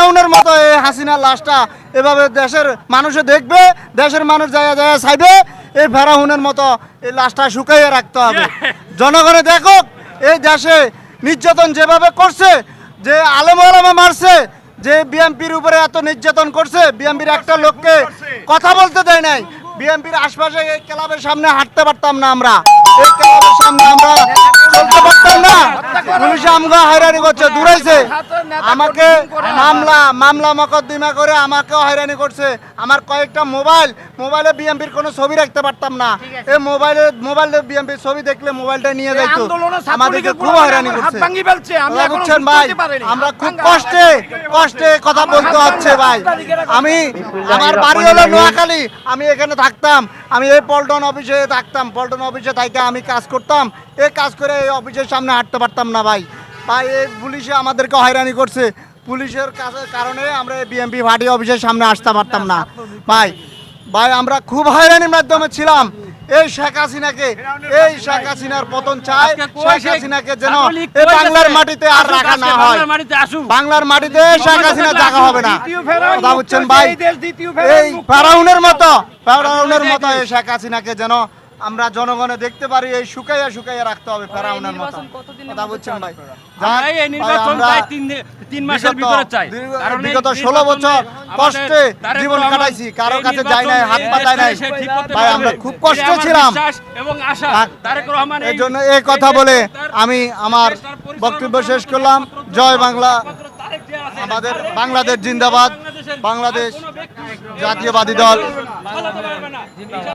ফেরাউনের মতো এই হাসিনার লাশটা এভাবে দেশের মানুষে দেখবে, দেশের মানুষ যায় যায় চাইবে, এই ফেরাউনের মতো এই লাশটা শুকাইয়ে রাখতে হবে। জনগণে দেখো এই দেশে নির্যাতন যেভাবে করছে, যে আলেম ওলামা মারছে, যে বিএমপির উপরে এত নির্যাতন করছে, বিএমপির একটা লোককে কথা বলতে দেয় নাই। বিএমপির আশপাশে এই ক্লাবের সামনে হাঁটতে পারতাম না, আমরা এই ক্লাবের সামনে আমরা চলতে পারতাম না। পুলিশ আমগা হয়রানি করছে, দূরাইছে আমাকে, মামলা মকদ্দমা করে আমাকে হয়রানি করছে। আমার কয়েকটা মোবাইলে বিএমপির কোনো ছবি রাখতে পারতাম না। এই মোবাইলে বিএমপির ছবি দেখলে মোবাইলটা নিয়ে যাইতো। আমাদেরকে খুব হয়রানি করছে, বুঝছেন ভাই। আমরা খুব কষ্টে কথা বলতে হচ্ছে ভাই। আমার বাড়ি হলো নোয়াখালী, আমি এখানে থাকতাম, আমি এই পল্টন অফিসে থাকতাম, পল্টন অফিসে থাকতে আমি কাজ করতাম। এই কাজ করে এই অফিসের সামনে হাঁটতে পারতাম না ভাই। এই পুলিশে আমাদেরকে হয়রানি করছে, পুলিশের কারণে আমরা এই বিএমপি পার্টি অফিসের সামনে আসতে পারতাম না ভাই। আমরা খুব হয়রানির মাধ্যমে ছিলাম। এই শেখ হাসিনার পতন চাই। শেখ হাসিনাকে যেন এই বাংলার মাটিতে আর রাখা না হয়। বাংলার মাটিতে শেখ হাসিনা জায়গা হবে না, কথা বুঝছেন ভাই। এই ফেরাউনের মতো এই শেখ হাসিনাকে যেন আমরা জনগণে দেখতে পারি, এই শুকাইয়া রাখতে হবে ফেরাউনের মতো, কথা বুঝছেন ভাই। বিগত 16 বছর কষ্টে জীবন কাটাইছি, কারো কাছে যাই নাই, হাত পাতায় নাই ভাই। আমরা খুব কষ্টে ছিলাম। এই জন্য এই কথা বলে আমি আমার বক্তব্য শেষ করলাম। জয় বাংলা, আমাদের বাংলাদেশ জিন্দাবাদ, বাংলাদেশ জাতীয়বাদী দল।